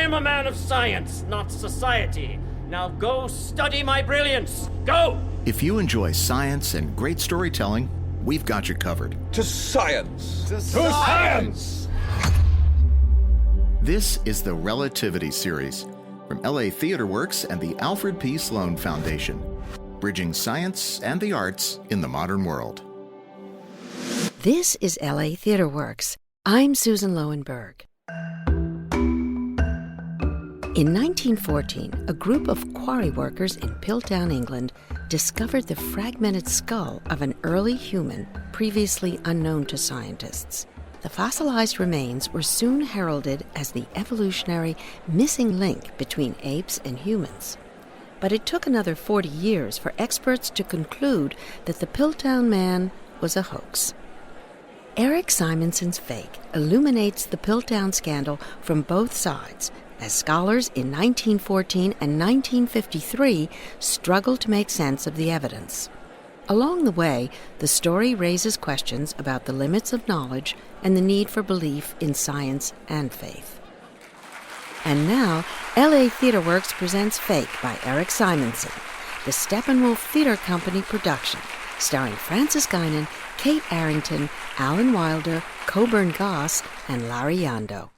I'm a man of science, not society. Now go study my brilliance. Go! If you enjoy science and great storytelling, we've got you covered. To science! To science! This is the Relativity Series from LA Theatre Works and the Alfred P. Sloan Foundation, bridging science and the arts in the modern world. This is LA Theatre Works. I'm Susan Loewenberg. In 1914, a group of quarry workers in Piltdown, England, discovered the fragmented skull of an early human previously unknown to scientists. The fossilized remains were soon heralded as the evolutionary missing link between apes and humans. But it took another 40 years for experts to conclude that the Piltdown Man was a hoax. Eric Simonson's Fake illuminates the Piltdown scandal from both sides, as scholars in 1914 and 1953 struggled to make sense of the evidence. Along the way, the story raises questions about the limits of knowledge and the need for belief in science and faith. And now, LA Theatre Works presents Fake by Eric Simonson, the Steppenwolf Theatre Company production, starring Francis Guinan, Kate Arrington, Alan Wilder, Coburn Goss, and Larry Yando.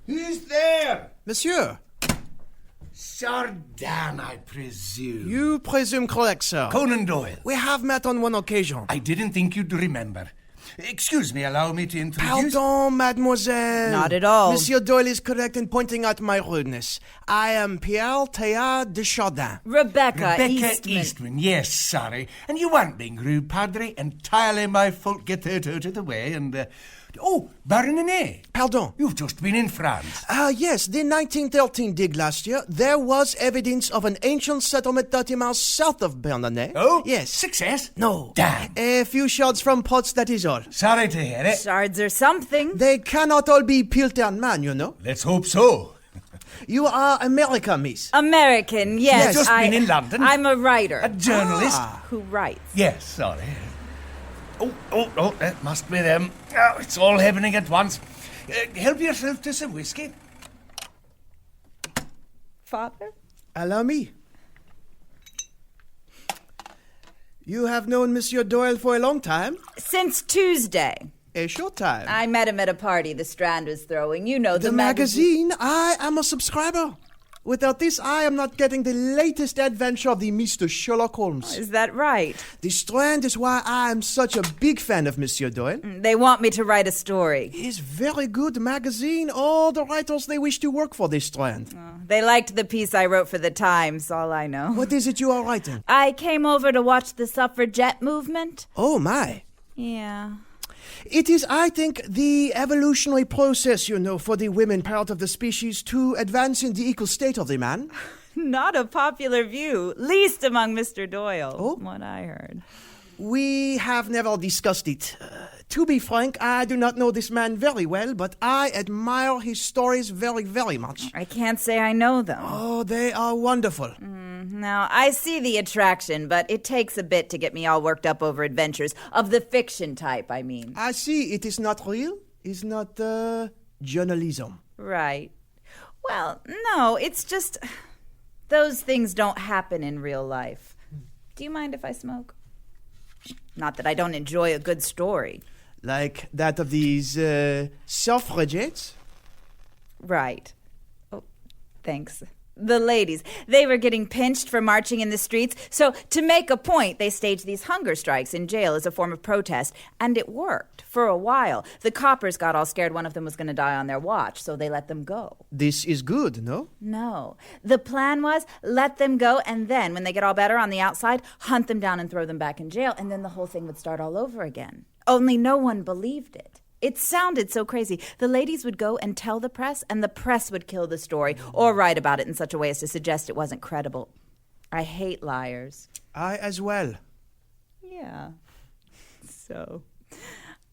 Who's there? Monsieur, Chardin, I presume. you presume correct, sir. Conan Doyle. We have met on one occasion. I didn't think you'd remember. Excuse me, allow me to introduce... Pardon, mademoiselle. Not at all. Monsieur Doyle is correct in pointing out my rudeness. I am Pierre Teilhard de Chardin. Rebecca Eastman. Eastman. Yes, sorry. And you weren't being rude, Padre. Entirely my fault. Get that out of the way and... Oh, Baronet. Pardon. You've just been in France. Yes, the 1913 dig last year, there was evidence of an ancient settlement 30 miles south of Bernanay. Oh? Yes. Success? No. Damn. A few shards from pots, that is all. Sorry to hear it. Shards or something. They cannot all be Piltdown Man, you know. Let's hope so. You are American, miss. American, yes. You've just been in London. I'm a writer. A journalist. Who writes. Yes, sorry. Oh, that must be them. Oh, it's all happening at once. Help yourself to some whiskey. Father? Allow me. You have known Monsieur Doyle for a long time? Since Tuesday. A short time. I met him at a party the Strand was throwing. You know, The magazine? I am a subscriber. Without this, I am not getting the latest adventure of the Mr. Sherlock Holmes. Is that right? The Strand is why I am such a big fan of Monsieur Doyle. They want me to write a story. It's very good magazine. All the writers, they wish to work for the Strand. They liked the piece I wrote for the Times, all I know. What is it you are writing? I came over to watch the suffragette movement. Oh, my. Yeah. It is, I think, the evolutionary process, you know, for the women part of the species to advance in the equal state of the man. Not a popular view, least among Mr. Doyle, Oh? what I heard. We have never discussed it. To be frank, I do not know this man very well, but I admire his stories very, very much. I can't say I know them. Oh, they are wonderful. Now, I see the attraction, but it takes a bit to get me all worked up over adventures. Of the fiction type, I mean. I see it is not real. It's not journalism. Right. Well, no, it's just... Those things don't happen in real life. Do you mind if I smoke? Not that I don't enjoy a good story. Like that of these suffragettes? Right. Oh, thanks. The ladies, they were getting pinched for marching in the streets, so to make a point, they staged these hunger strikes in jail as a form of protest, and it worked for a while. The coppers got all scared one of them was going to die on their watch, so they let them go. This is good, no? No. The plan was, let them go, and then, when they get all better on the outside, hunt them down and throw them back in jail, and then the whole thing would start all over again. Only no one believed it. It sounded so crazy. The ladies would go and tell the press, and the press would kill the story or write about it in such a way as to suggest it wasn't credible. I hate liars. I as well. Yeah. So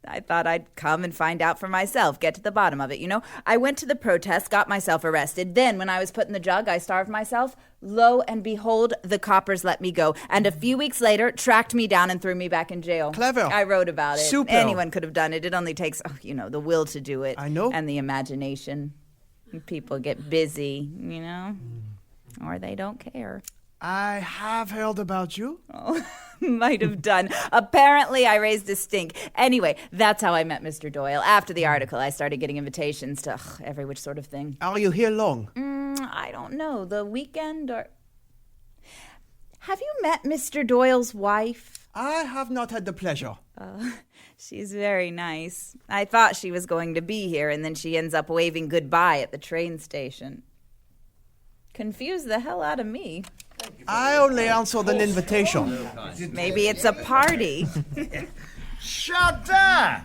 I thought I'd come and find out for myself, get to the bottom of it, you know? I went to the protest, got myself arrested. Then, when I was put in the jug, I starved myself. Lo and behold, the coppers let me go. And a few weeks later, tracked me down and threw me back in jail. Clever. I wrote about it. Super. Anyone could have done it. It only takes, the will to do it. I know. And the imagination. People get busy, you know? Or they don't care. I have heard about you. Oh, might have done. Apparently, I raised a stink. Anyway, that's how I met Mr. Doyle. After the article, I started getting invitations to every which sort of thing. Are you here long? I don't know. The weekend or... Have you met Mr. Doyle's wife? I have not had the pleasure. She's very nice. I thought she was going to be here, and then she ends up waving goodbye at the train station. Confused the hell out of me. I only answered an invitation. Maybe it's a party. Chardin!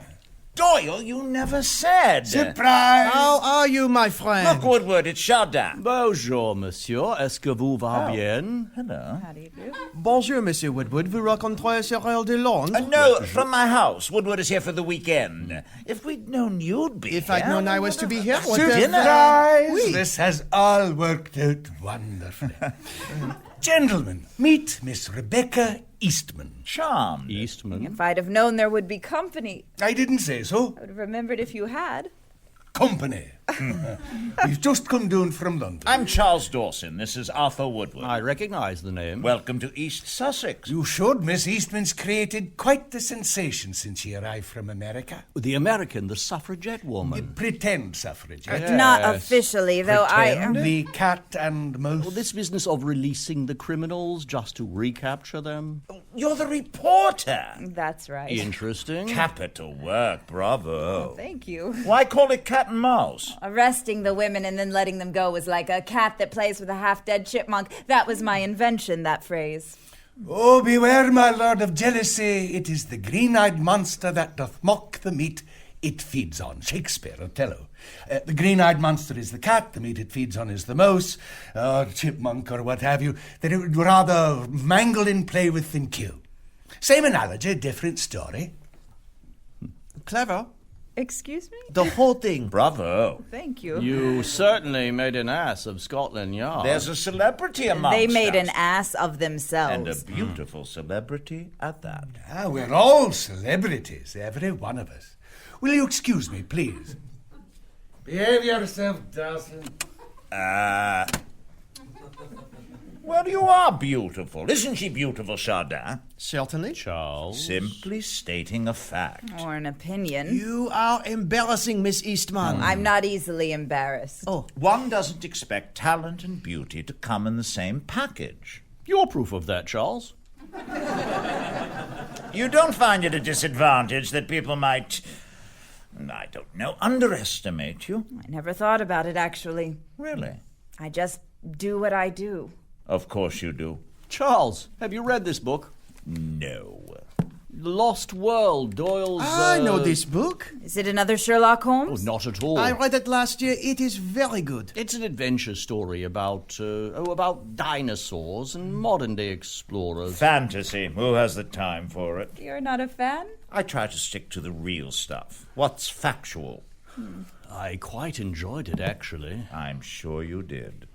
Doyle, you never said. Surprise! How are you, my friend? Look, Woodward, it's Chardin. Bonjour, monsieur. Est-ce que vous va bien? Hello. How do you do? Bonjour, Monsieur Woodward. Vous rencontrez Sir de Londres? No, from my house. Woodward is here for the weekend. If we'd known you'd be If here... I'd known I was to be here, what Surprise! Oui. This has all worked out wonderfully. Gentlemen, meet Miss Rebecca Eastman. Charmed. Eastman. If I'd have known there would be company, I didn't say so. I would have remembered if you had. Company. We've just come down from London. I'm Charles Dawson. This is Arthur Woodward. I recognize the name. Welcome to East Sussex. You should. Miss Eastman's created quite the sensation since she arrived from America. The American, the suffragette The woman. pretend suffragette. Yes. Not officially, though. Pretend the cat and mouse. Well, this business of releasing the criminals just to recapture them. You're the reporter. That's right. Interesting. Capital work. Bravo. Thank you. Why call it cat and mouse? Arresting the women and then letting them go was like a cat that plays with a half-dead chipmunk. That was my invention, that phrase. Oh, beware, my lord of jealousy. It is the green-eyed monster that doth mock the meat it feeds on. Shakespeare, Othello. The green-eyed monster is the cat, the meat it feeds on is the mouse, or chipmunk, or what have you, that it would rather mangle in play with than kill. Same analogy, different story. Clever. Excuse me? The whole thing. Bravo. Thank you. You certainly made an ass of Scotland Yard. There's a celebrity amongst They made us. an ass of And themselves. a beautiful celebrity at that. Ah, we're all celebrities, every one of us. Will you excuse me, please? Behave yourself, Dawson. Well, you are beautiful. Isn't she beautiful, Chardin? Certainly. Charles. Simply stating a fact. Or an opinion. You are embarrassing, Miss Eastman. I'm not easily embarrassed. Oh, One doesn't expect talent and beauty to come in the same package. You're proof of that, Charles. You don't find it a disadvantage that people might, I don't know, underestimate you? I never thought about it, actually. Really? I just do what I do. Of course you do. Charles, have you read this book? No. The Lost World, Doyle's... I know this book. Is it another Sherlock Oh, Holmes? not at all. I read it last year. It is very good. It's an adventure story about dinosaurs and modern-day explorers. Fantasy. Who has the time for it? You're not a fan? I try to stick to the real stuff. What's factual? I quite enjoyed it, actually. I'm sure you did.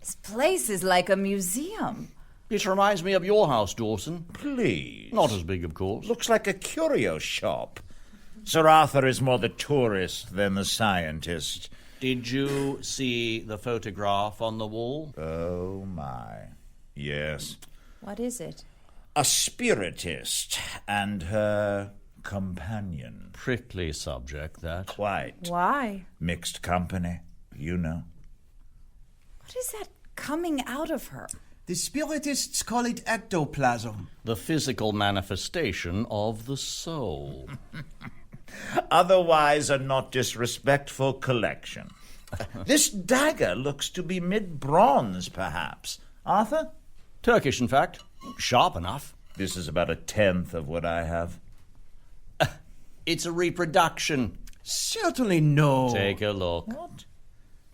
This place is like a museum. It reminds me of your house, Dawson. Please. Not as big, of course. Looks like a curio shop. Sir Arthur is more the tourist than the scientist. Did you see the photograph on the wall? Oh, my. Yes. What is it? A spiritist and her companion. Prickly subject, that. Quite. Why? Mixed company, you know. What is that coming out of her? The spiritists call it ectoplasm. The physical manifestation of the soul. Otherwise a not disrespectful collection. This dagger looks to be mid-bronze, perhaps. Arthur? Turkish, in fact. Sharp enough. This is about 1/10 of what I have. It's a reproduction. Certainly no. Take a look. What?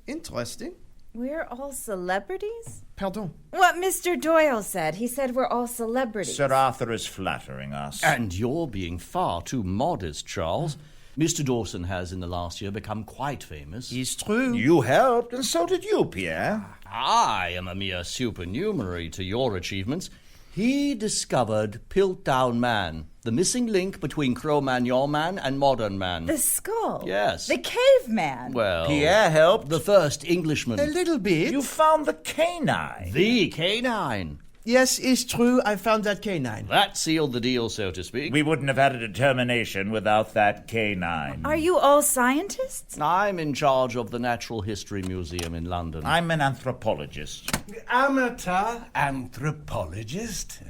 Interesting. We're all celebrities? Pardon? What Mr. Doyle said. He said we're all celebrities. Sir Arthur is flattering us. And you're being far too modest, Charles. Mr. Dawson has, in the last year, become quite famous. It's true. You helped, and so did you, Pierre. I am a mere supernumerary to your achievements. He discovered Piltdown Man, the missing link between Cro-Magnon man and modern man. The skull? Yes. The caveman? Well, Pierre helped. the first Englishman. A little bit. You found the canine. The canine. Yes, it's true. I found that canine. That sealed the deal, so to speak. We wouldn't have had a determination without that canine. Are you all scientists? I'm in charge of the Natural History Museum in London. I'm an anthropologist. Amateur anthropologist?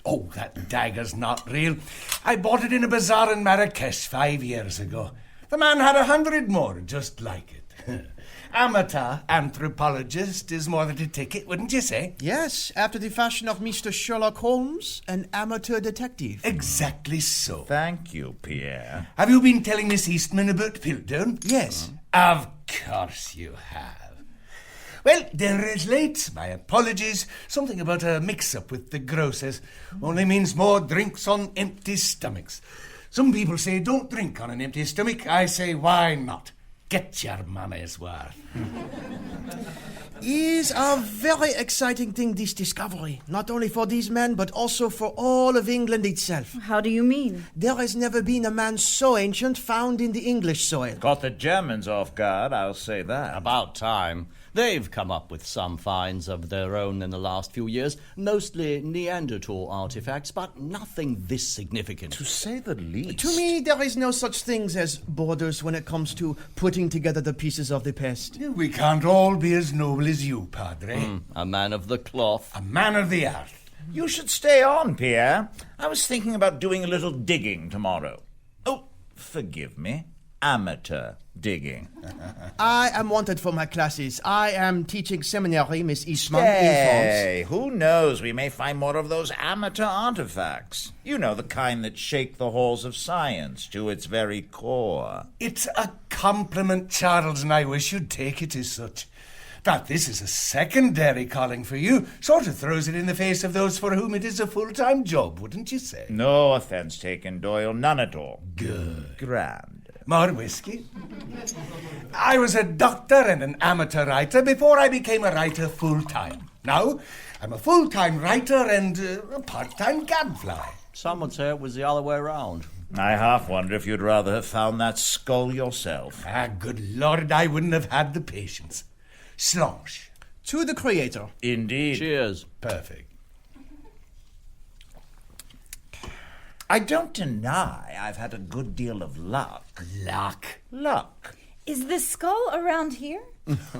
Oh, that dagger's not real. I bought it in a bazaar in Marrakesh 5 years ago. The man had 100 more just like it. Amateur anthropologist is more than a ticket, wouldn't you say? Yes, after the fashion of Mr. Sherlock Holmes, an amateur detective. Exactly so. Thank you, Pierre. Have you been telling Miss Eastman about Piltdown? Yes. Of course you have. Well, dinner is late. My apologies. Something about a mix-up with the grocers. Only means more drinks on empty stomachs. Some people say don't drink on an empty stomach. I say why not? Get your money's worth. Is a very exciting thing, this discovery. Not only for these men, but also for all of England itself. How do you mean? There has never been a man so ancient found in the English soil. Caught the Germans off guard, I'll say that. About time. They've come up with some finds of their own in the last few years, mostly Neanderthal artifacts, but nothing this significant. To say the least. To me, there is no such things as borders when it comes to putting together the pieces of the past. We can't all be as noble as you, Padre. A man of the cloth. A man of the earth. You should stay on, Pierre. I was thinking about doing a little digging tomorrow. Oh, forgive me. Amateur digging. I am wanted for my classes. I am teaching seminary, Miss Eastman, in Hey, who knows? We may find more of those amateur artifacts. You know, the kind that shake the halls of science to its very core. It's a compliment, Charles, and I wish you'd take it as such. That this is a secondary calling for you sort of throws it in the face of those for whom it is a full-time job, wouldn't you say? No offense taken, Doyle. None at all. Good. Grand. More whiskey? I was a doctor and an amateur writer before I became a writer full-time. Now, I'm a full-time writer and a part-time gadfly. Some would say it was the other way around. I half wonder if you'd rather have found that skull yourself. Ah, good Lord, I wouldn't have had the patience. Slosh. To the Creator. Indeed. Cheers. Perfect. I don't deny I've had a good deal of luck. Luck. Is the skull around here?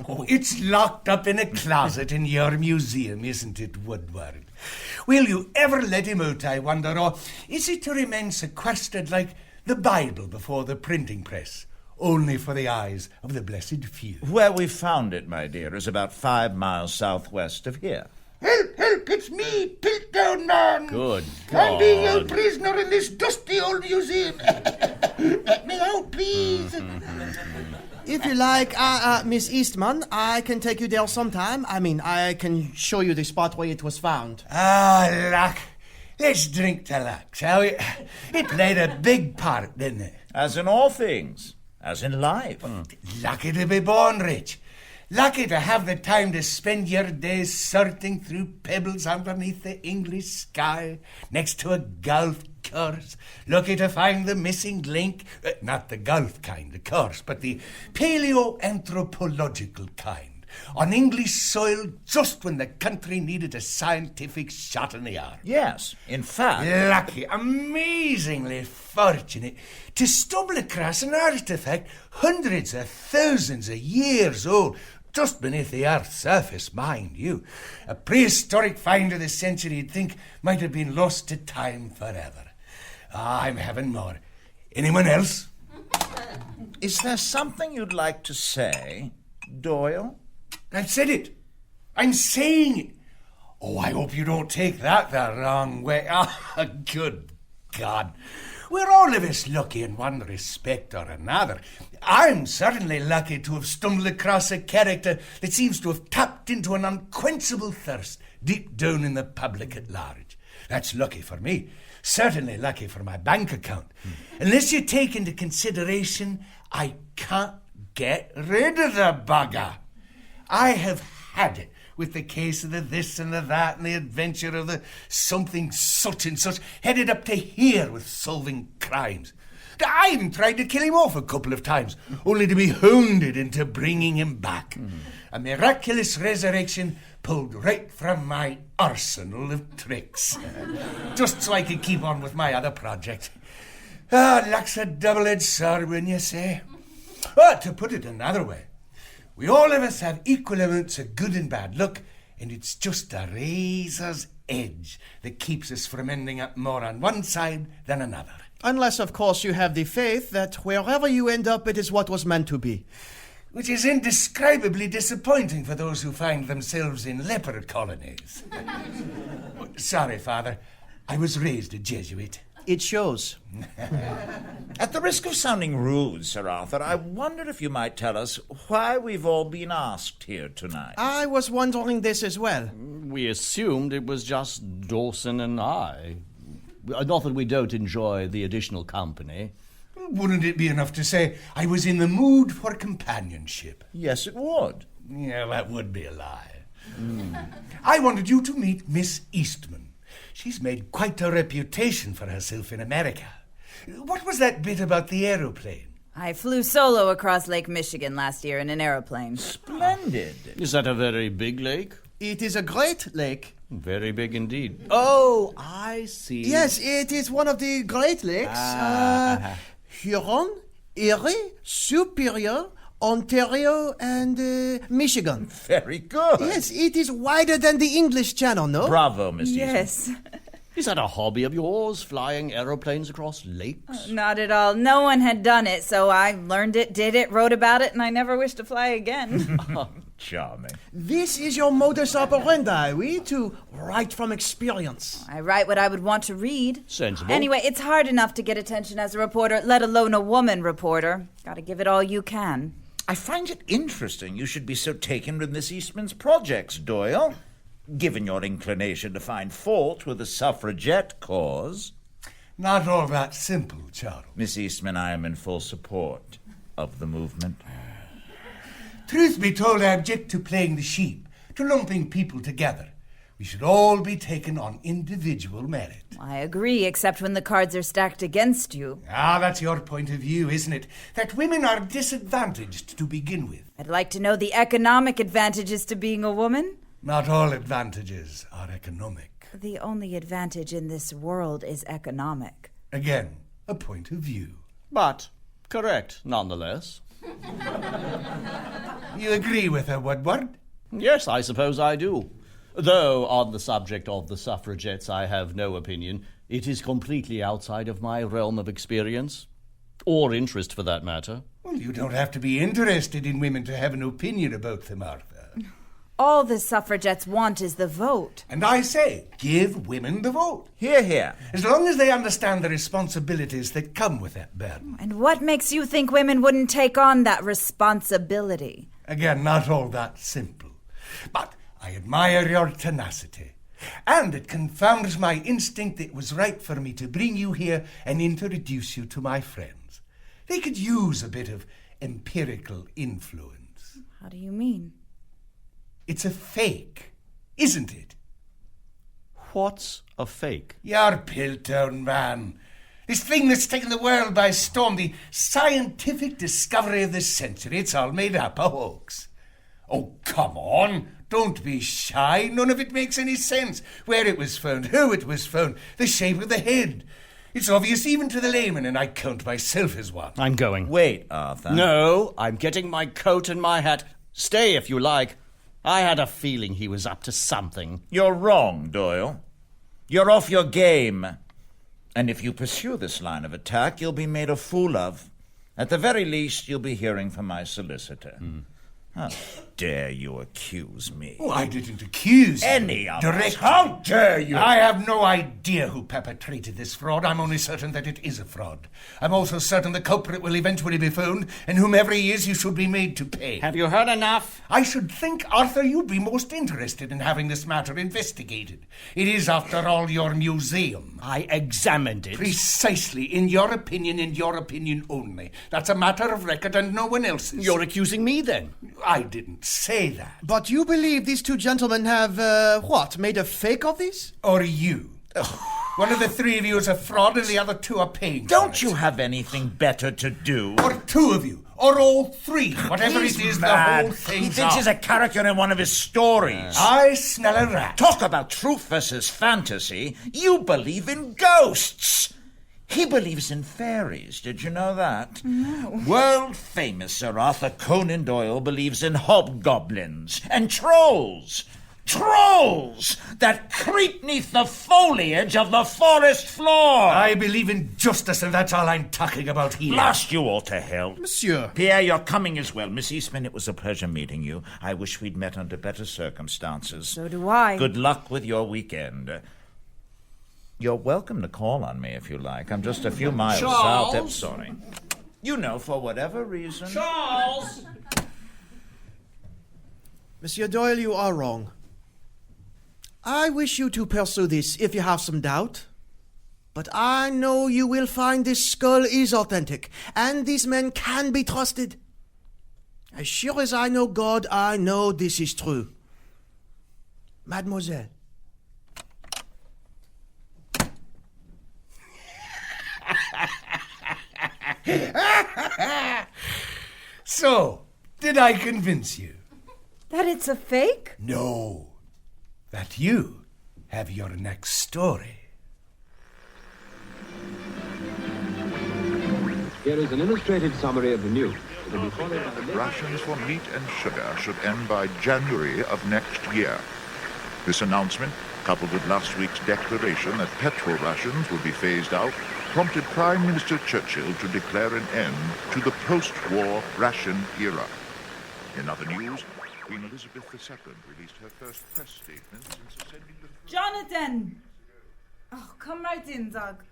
Oh, it's locked up in a closet in your museum, isn't it, Woodward? Will you ever let him out, I wonder, or is it to remain sequestered like the Bible before the printing press, only for the eyes of the blessed few? Where we found it, my dear, is about 5 miles southwest of here. Help, help, it's me, Piltdown Man. Good I'm being God. held prisoner in this dusty old museum. Let me out, please. If you like, Miss Eastman, I can take you there sometime. I mean, I can show you the spot where it was found. Ah, luck. Let's drink to luck, shall we? It played a big part, didn't it? As in all things. As in life. Lucky to be born rich. Lucky to have the time to spend your days sorting through pebbles underneath the English sky next to a golf course. Lucky to find the missing link. Not the golf kind, of course, but the paleoanthropological kind. On English soil just when the country needed a scientific shot in the arm. Yes, in fact. Lucky, amazingly fortunate to stumble across an artifact hundreds of thousands of years old, just beneath the Earth's surface, mind you. A prehistoric find of the century you'd think might have been lost to time forever. Ah, I'm having more. Anyone else? Is there something you'd like to say, Doyle? I've said it. I'm saying it. Oh, I hope you don't take that the wrong way. Ah, good God. We're all of us lucky in one respect or another. I'm certainly lucky to have stumbled across a character that seems to have tapped into an unquenchable thirst deep down in the public at large. That's lucky for me. Certainly lucky for my bank account. Unless you take into consideration, I can't get rid of the bugger. I have had it with the case of the this and the that and the adventure of the something such and such, headed up to here with solving crimes. I even tried to kill him off a couple of times, only to be hounded into bringing him back. A miraculous resurrection pulled right from my arsenal of tricks. Just so I could keep on with my other project. Luck's a double-edged sword, wouldn't you say? To put it another way, we all of us have equal amounts of good and bad luck, and it's just a razor's edge that keeps us from ending up more on one side than another. Unless, of course, you have the faith that wherever you end up, it is what was meant to be. Which is indescribably disappointing for those who find themselves in leper colonies. Sorry, Father. I was raised a Jesuit. It shows. At the risk of sounding rude, Sir Arthur, I wonder if you might tell us why we've all been asked here tonight. I was wondering this as well. We assumed it was just Dawson and I. Not that we don't enjoy the additional company. Wouldn't it be enough to say I was in the mood for companionship? Yes, it would. Yeah, that would be a lie. I wanted you to meet Miss Eastman. She's made quite a reputation for herself in America. What was that bit about the aeroplane? I flew solo across Lake Michigan last year in an aeroplane. Splendid. Is that a very big lake? It is a great lake. Very big indeed. Oh, I see. Yes, it is one of the Great Lakes. Huron, Erie, Superior, Ontario, and Michigan. Very good. Yes, it is wider than the English Channel, no? Bravo, Miss Eastman. Yes. Is that a hobby of yours, flying aeroplanes across lakes? Not at all. No one had done it, so I learned it, did it, wrote about it, and I never wish to fly again. Charming. This is your modus operandi, we to write from experience. I write what I would want to read. Sensible. Anyway, it's hard enough to get attention as a reporter, let alone a woman reporter. Gotta give it all you can. I find it interesting you should be so taken with Miss Eastman's projects, Doyle. Given your inclination to find fault with the suffragette cause. Not all that simple, Charles. Miss Eastman, I am in full support of the movement. Truth be told, I object to playing the sheep, to lumping people together. We should all be taken on individual merit. I agree, except when the cards are stacked against you. That's your point of view, isn't it? That women are disadvantaged to begin with. I'd like to know the economic advantages to being a woman. Not all advantages are economic. The only advantage in this world is economic. Again, a point of view. But correct, nonetheless. You agree with her, Woodward? Yes, I suppose I do. Though, on the subject of the suffragettes, I have no opinion. It is completely outside of my realm of experience. Or interest, for that matter. Well, you don't have to be interested in women to have an opinion about them, Martha. All the suffragettes want is the vote. And I say, give women the vote. Hear, hear. As long as they understand the responsibilities that come with that burden. And what makes you think women wouldn't take on that responsibility? Again, not all that simple. But I admire your tenacity. And it confirms my instinct that it was right for me to bring you here and introduce you to my friends. They could use a bit of empirical influence. How do you mean? It's a fake, isn't it? What's a fake? Your Piltdown Man. This thing that's taken the world by storm, the scientific discovery of the century, it's all made up, a hoax. Oh, come on. Don't be shy. None of it makes any sense. Where it was found, how it was found, the shape of the head. It's obvious even to the layman, and I count myself as one. I'm going. Wait, Arthur. No, I'm getting my coat and my hat. Stay if you like. I had a feeling he was up to something. You're wrong, Doyle. You're off your game. And if you pursue this line of attack, you'll be made a fool of. At the very least, you'll be hearing from my solicitor. dare you accuse me? Oh, I didn't accuse you. Any of us. Direct. How dare you? I have no idea who perpetrated this fraud. I'm only certain that it is a fraud. I'm also certain the culprit will eventually be found, and whomever he is, he should be made to pay. Have you heard enough? I should think, Arthur, you'd be most interested in having this matter investigated. It is, after all, your museum. I examined it. Precisely, in your opinion only. That's a matter of record and no one else's. You're accusing me, then? I didn't say that. But you believe these two gentlemen have, made a fake of these? Or you. One of the three of you is a fraud and the other two are paying for Don't it. you have anything better to do? Or two of you. Or all three. Whatever He's it is, mad. the whole thing. He thinks he's a character in one of his stories. I smell a rat. Talk about truth versus fantasy. You believe in ghosts. He believes in fairies. Did you know that? No. World-famous Sir Arthur Conan Doyle believes in hobgoblins and trolls. Trolls that creep neath the foliage of the forest floor. I believe in justice, and that's all I'm talking about here. Blast you all to hell. Monsieur. Pierre, you're coming as well. Miss Eastman, it was a pleasure meeting you. I wish we'd met under better circumstances. So do I. Good luck with your weekend. You're welcome to call on me if you like. I'm just a few miles south. I'm sorry. You know, for whatever reason. Charles! Monsieur Doyle, you are wrong. I wish you to pursue this if you have some doubt. But I know you will find this skull is authentic, and these men can be trusted. As sure as I know God, I know this is true. Mademoiselle. So, did I convince you? That it's a fake? No. That you have your next story. Here is an illustrated summary of the news. It will be followed by the Rations for meat and sugar should end by January of next year. This announcement, coupled with last week's declaration that petrol rations will be phased out, prompted Prime Minister Churchill to declare an end to the post-war ration era. In other news, Queen Elizabeth II released her first press statement since ascending the... Jonathan! Oh, come right in, Doug.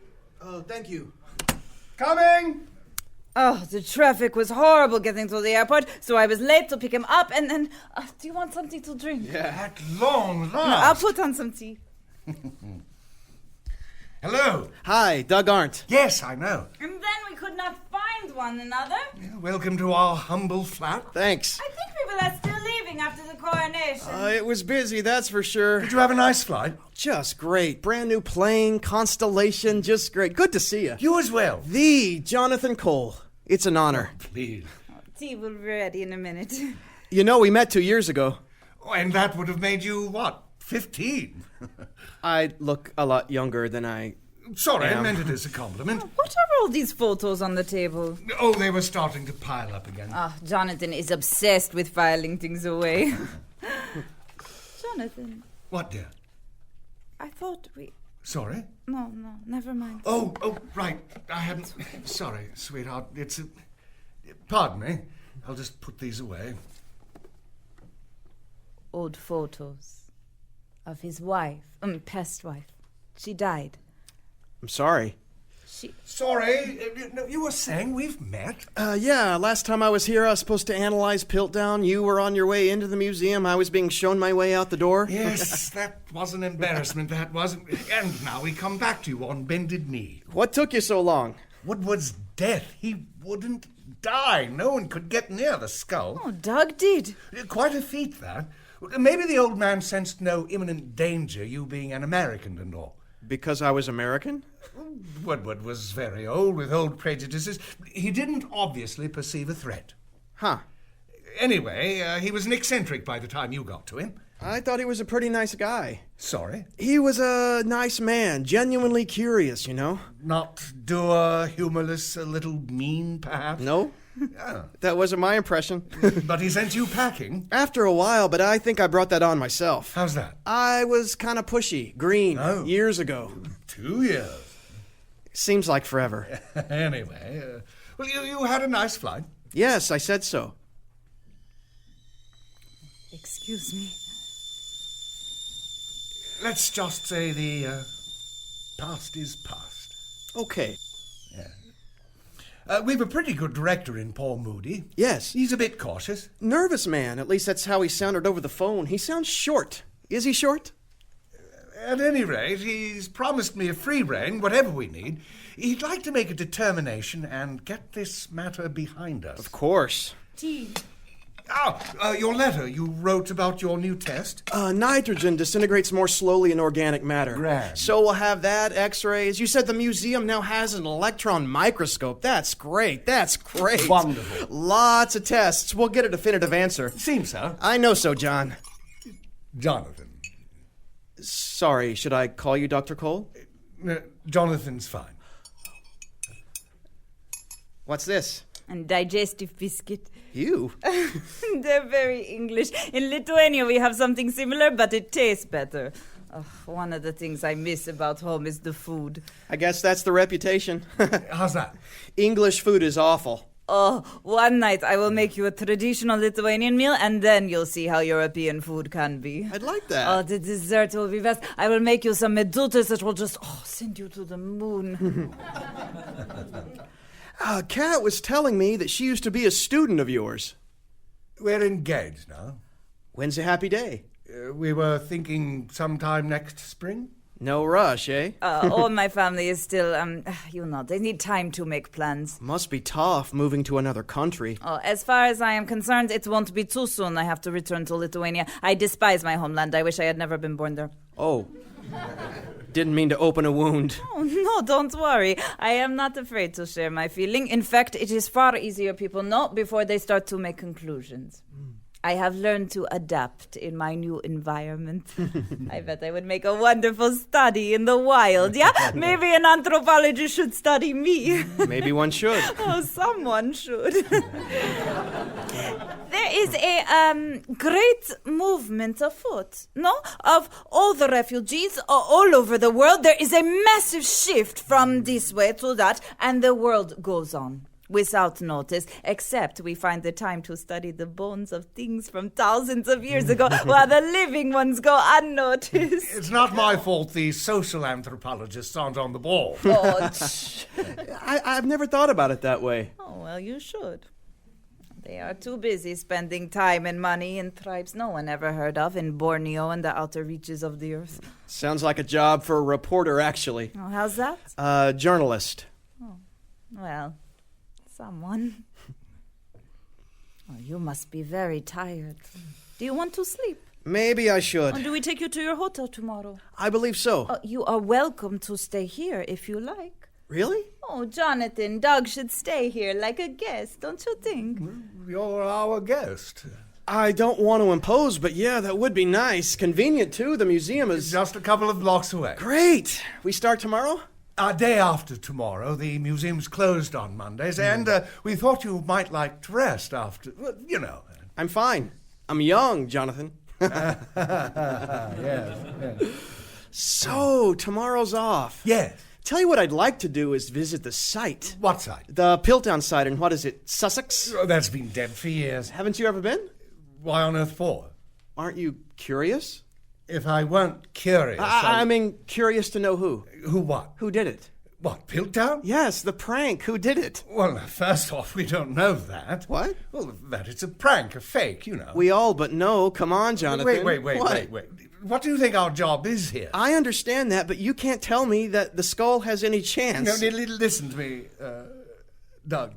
Oh, thank you. Coming! Oh, the traffic was horrible getting to the airport, so I was late to pick him up, and then... do you want something to drink? At long last. No, I'll put on some tea. Hello. Hi, Doug Arnt. Yes, I know. And then we could not find one another. Yeah, welcome to our humble flat. Thanks. I think people are still leaving after the coronation. It was busy, that's for sure. Did you have a nice flight? Just great. Brand new plane, Constellation, just great. Good to see you. You as well. The Jonathan Cole. It's an honor. Please. Tea will be ready in a minute. You know, we met 2 years ago. Oh, and that would have made you, what, 15? I look a lot younger than I... Sorry, I am. meant it as a compliment. What are all these photos on the table? Oh, they were starting to pile up again. Jonathan is obsessed with filing things away. Jonathan, What, dear? I thought we... Sorry? No, never mind. Oh, right. I hadn't... Sorry, sweetheart. It's a... Pardon me. I'll just put these away. Old photos of his wife, past wife. She died. I'm sorry. Sorry, no, you were saying we've met? Yeah, last time I was here, I was supposed to analyze Piltdown. You were on your way into the museum. I was being shown my way out the door. Yes, that was an embarrassment, that wasn't. And now we come back to you on bended knee. What took you so long? Woodward's death. He wouldn't die. No one could get near the skull. Oh, Doug did. Quite a feat, that. Maybe the old man sensed no imminent danger, you being an American and all. Because I was American? Woodward was very old, with old prejudices. He didn't obviously perceive a threat. Huh. Anyway, he was an eccentric by the time you got to him. I thought he was a pretty nice guy. Sorry? He was a nice man, genuinely curious, you know? Not dour, humorless, a little mean, perhaps? No? Oh. That wasn't my impression. But he sent you packing? After a while, but I think I brought that on myself. How's that? I was kind of pushy, green, years ago. 2 years. Seems like forever. Anyway, well, you had a nice flight. Yes, I said so. Excuse me. Let's just say the past is past. Okay. We've a pretty good director in Paul Moody. Yes. He's a bit cautious. Nervous man. At least that's how he sounded over the phone. He sounds short. Is he short? At any rate, he's promised me a free rein, whatever we need. He'd like to make a determination and get this matter behind us. Of course. Tea. Your letter you wrote about your new test? Nitrogen disintegrates more slowly in organic matter. Grand. So we'll have that, x-rays. You said the museum now has an electron microscope. That's great. That's great. Wonderful. Lots of tests. We'll get a definitive answer. Seems so. I know so, John. Jonathan. Sorry, should I call you Dr. Cole? Jonathan's fine. What's this? And digestive biscuit. You? They're very English. In Lithuania we have something similar, but it tastes better. One of the things I miss about home is the food. I guess that's the reputation. How's that? English food is awful. Oh, one night I will make you a traditional Lithuanian meal, and then you'll see how European food can be. I'd like that. Oh, the dessert will be best. I will make you some medutas that will just send you to the moon. Kat was telling me that she used to be a student of yours. We're engaged now. When's a happy day? We were thinking sometime next spring. No rush, eh? All my family is still, they need time to make plans. Must be tough moving to another country. Oh, as far as I am concerned, it won't be too soon I have to return to Lithuania. I despise my homeland. I wish I had never been born there. Oh. Didn't mean to open a wound. Oh, no, don't worry. I am not afraid to share my feeling. In fact, it is far easier people know before they start to make conclusions. I have learned to adapt in my new environment. I bet I would make a wonderful study in the wild, yeah? Maybe an anthropologist should study me. Maybe one should. Oh, someone should. There is a great movement afoot, no? Of all the refugees all over the world. There is a massive shift from this way to that, and the world goes on. Without notice, except we find the time to study the bones of things from thousands of years ago, while the living ones go unnoticed. It's not my fault the social anthropologists aren't on the ball. Oh, I've never thought about it that way. Oh, well, you should. They are too busy spending time and money in tribes no one ever heard of in Borneo and the outer reaches of the earth. Sounds like a job for a reporter, actually. Oh, how's that? Journalist. Oh, well... Someone. Oh, you must be very tired. Do you want to sleep? Maybe I should. Or do we take you to your hotel tomorrow? I believe so. You are welcome to stay here if you like. Really? Oh, Jonathan, Doug should stay here like a guest, don't you think? You're our guest. I don't want to impose, but yeah, that would be nice. Convenient, too. The museum is... Just a couple of blocks away. Great. We start tomorrow? Day after tomorrow. The museum's closed on Mondays, and we thought you might like to rest after, you know. I'm fine. I'm young, Jonathan. Yes. So, tomorrow's off. Yes. Tell you what I'd like to do is visit the site. What site? The Piltdown site in, what is it, Sussex? Oh, that's been dead for years. Haven't you ever been? Why on earth for? Aren't you curious? If I weren't curious... I mean, curious to know who. Who what? Who did it? What, Piltdown? Yes, the prank. Who did it? Well, first off, we don't know that. What? Well, that it's a prank, a fake, you know. We all but know. Come on, Jonathan. Wait. What? What do you think our job is here? I understand that, but you can't tell me that the skull has any chance. No, listen to me, Doug.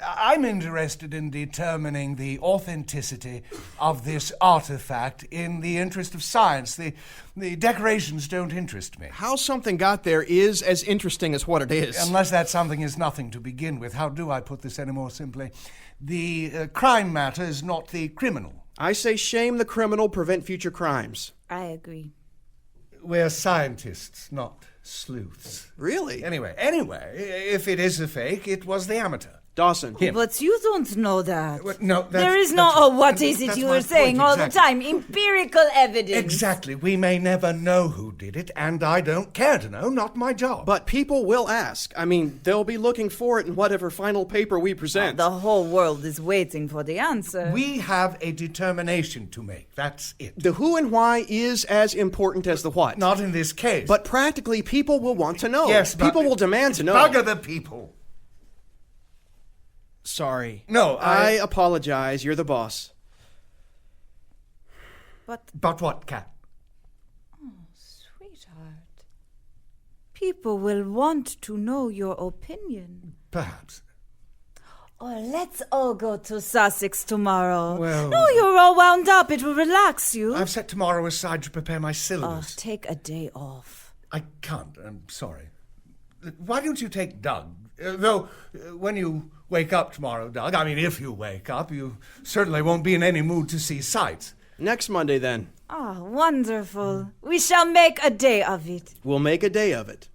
I'm interested in determining the authenticity of this artifact in the interest of science. The decorations don't interest me. How something got there is as interesting as what it is. Unless that something is nothing to begin with. How do I put this any more simply? The crime matter is not the criminal. I say shame the criminal, prevent future crimes. I agree. We're scientists, not sleuths. Really? Anyway, if it is a fake, it was the amateur. Dawson. But you don't know that. No, there is no, what is it that's you my are saying point, all exactly. the time? Empirical evidence. Exactly. We may never know who did it, and I don't care to know. Not my job. But people will ask. I mean, they'll be looking for it in whatever final paper we present. The whole world is waiting for the answer. We have a determination to make. That's it. The who and why is as important as the what. Not in this case. But practically, people will want to know. Yes, but people will demand to know. Bugger the people. Sorry. No, I apologize. You're the boss. But what, Cat? Sweetheart, people will want to know your opinion. Perhaps. Or let's all go to Sussex tomorrow. Well- No, you're all wound up. It will relax you. I've set tomorrow aside to prepare my syllabus. Take a day off. I can't. I'm sorry. Why don't you take Doug? Though, when you wake up tomorrow, Doug, I mean, if you wake up, you certainly won't be in any mood to see sights. Next Monday, then. Wonderful. We shall make a day of it. We'll make a day of it.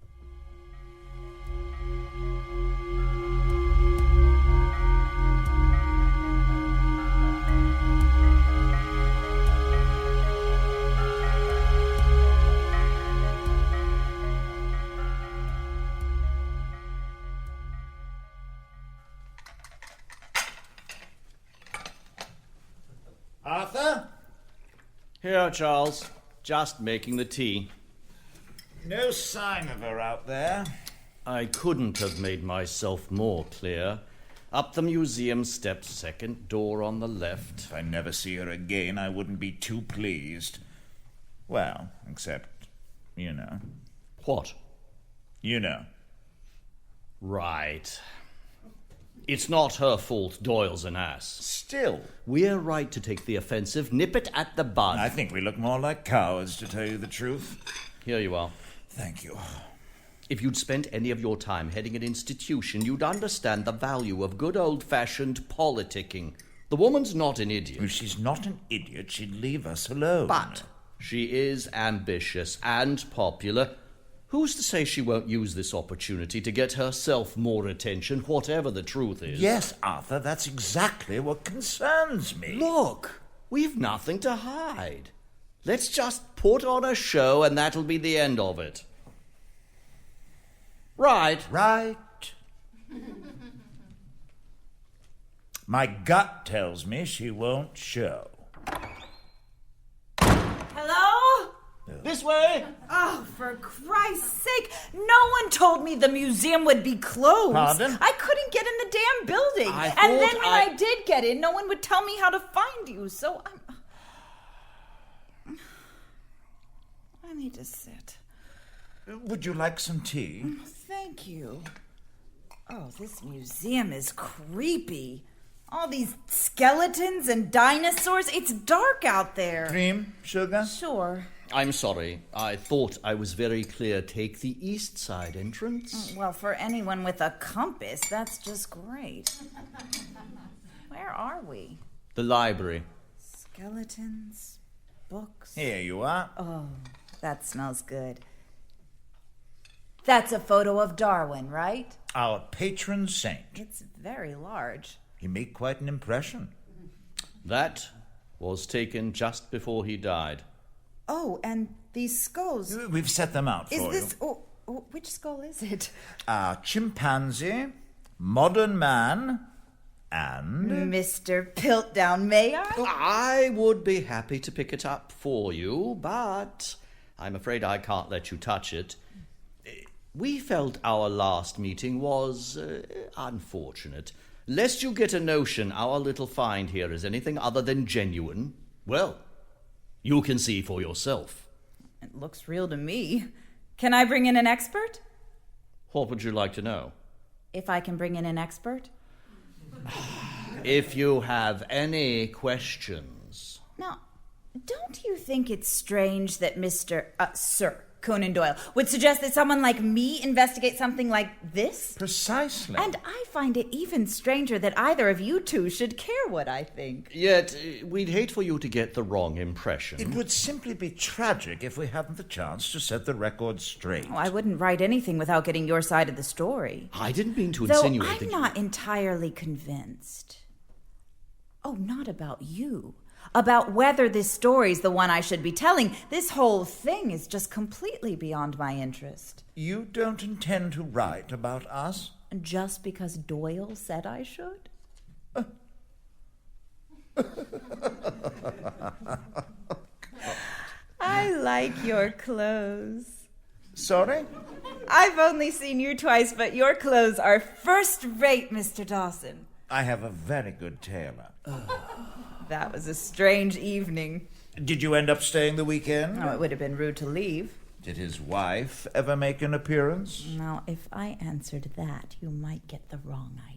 Arthur? Here, Charles. Just making the tea. No sign of her out there. I couldn't have made myself more clear. Up the museum steps, second door on the left. If I never see her again, I wouldn't be too pleased. Well, except, you know. What? You know. Right. It's not her fault Doyle's an ass. Still. We're right to take the offensive, nip it at the bud. I think we look more like cowards, to tell you the truth. Here you are. Thank you. If you'd spent any of your time heading an institution, you'd understand the value of good old-fashioned politicking. The woman's not an idiot. If she's not an idiot, she'd leave us alone. But she is ambitious and popular. Who's to say she won't use this opportunity to get herself more attention, whatever the truth is? Yes, Arthur, that's exactly what concerns me. Look, we've nothing to hide. Let's just put on a show and that'll be the end of it. Right. Right. My gut tells me she won't show. Hello? This way. Oh, for Christ's sake, no one told me the museum would be closed. Pardon? I couldn't get in the damn building. I And then thought when I did get in, no one would tell me how to find you, so I need to sit. Would you like some tea? Thank you. Oh, this museum is creepy. All these skeletons and dinosaurs. It's dark out there. Cream? Sugar? Sure. I'm sorry. I thought I was very clear. Take the east side entrance. Well, for anyone with a compass, that's just great. Where are we? The library. Skeletons, books. Here you are. Oh, that smells good. That's a photo of Darwin, right? Our patron saint. It's very large. He made quite an impression. That was taken just before he died. Oh, and these skulls. We've set them out for Is you. this... Oh, which skull is it? Chimpanzee, modern man, and... Mr. Piltdown, may I? I would be happy to pick it up for you, but I'm afraid I can't let you touch it. We felt our last meeting was unfortunate. Lest you get a notion our little find here is anything other than genuine, well, you can see for yourself. It looks real to me. Can I bring in an expert? What would you like to know? If I can bring in an expert? If you have any questions. Now, don't you think it's strange that Sir Conan Doyle, would suggest that someone like me investigate something like this? Precisely. And I find it even stranger that either of you two should care what I think. Yet, we'd hate for you to get the wrong impression. It would simply be tragic if we hadn't the chance to set the record straight. Oh, I wouldn't write anything without getting your side of the story. I didn't mean to Though insinuate I'm not entirely convinced. Oh, not about you. About whether this story's the one I should be telling. This whole thing is just completely beyond my interest. You don't intend to write about us? Just because Doyle said I should? I like your clothes. Sorry? I've only seen you twice, but your clothes are first-rate, Mr. Dawson. I have a very good tailor. That was a strange evening. Did you end up staying the weekend? Oh, it would have been rude to leave. Did his wife ever make an appearance? Now, if I answered that, you might get the wrong idea.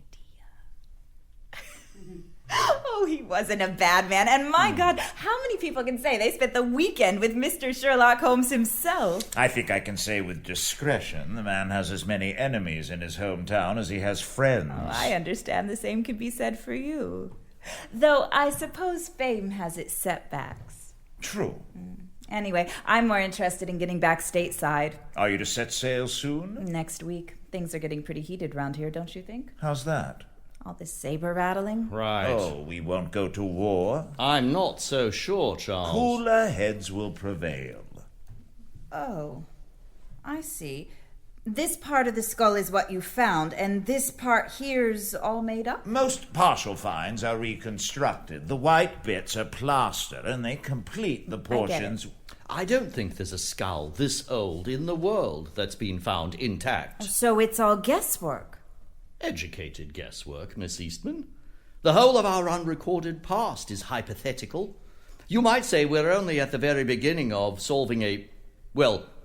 Oh, he wasn't a bad man. And my God, how many people can say they spent the weekend with Mr. Sherlock Holmes himself? I think I can say with discretion the man has as many enemies in his hometown as he has friends. Oh, I understand the same could be said for you. Though I suppose fame has its setbacks. True. Anyway, I'm more interested in getting back stateside. Are you to set sail soon? Next week. Things are getting pretty heated round here, don't you think? How's that? All this saber rattling. Right. Oh, we won't go to war? I'm not so sure, Charles. Cooler heads will prevail. Oh, I see. This part of the skull is what you found, and this part here's all made up? Most partial finds are reconstructed. The white bits are plaster, and they complete the portions. I don't think there's a skull this old in the world that's been found intact. So it's all guesswork. Educated guesswork, Miss Eastman. The whole of our unrecorded past is hypothetical. You might say we're only at the very beginning of solving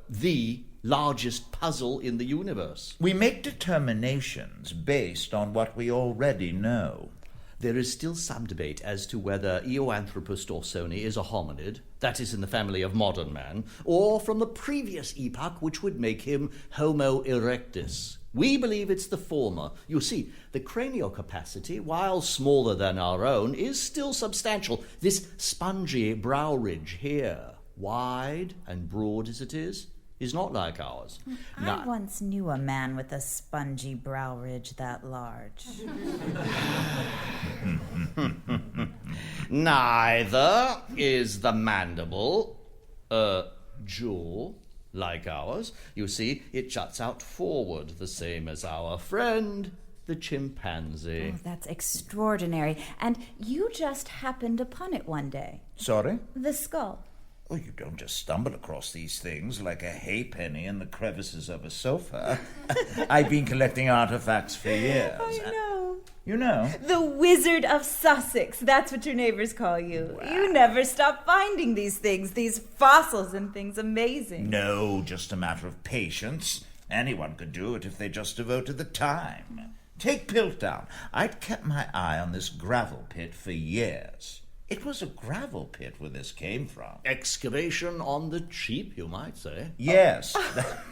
the largest puzzle in the universe. We make determinations based on what we already know. There is still some debate as to whether Eoanthropus dorsoni is a hominid, that is in the family of modern man, or from the previous epoch, which would make him Homo erectus. We believe it's the former. You see, the cranial capacity, while smaller than our own, is still substantial. This spongy brow ridge here, wide and broad as it is not like ours. I once knew a man with a spongy brow ridge that large. Neither is the mandible jaw like ours. You see, it juts out forward, the same as our friend, the chimpanzee. Oh, that's extraordinary. And you just happened upon it one day. Sorry? The skull. Oh, you don't just stumble across these things like a halfpenny in the crevices of a sofa. I've been collecting artifacts for years. I know. You know? The Wizard of Sussex. That's what your neighbors call you. Wow. You never stop finding these things, these fossils and things amazing. No, just a matter of patience. Anyone could do it if they just devoted the time. Take Piltdown. I'd kept my eye on this gravel pit for years. It was a gravel pit where this came from. Excavation on the cheap, you might say. Yes,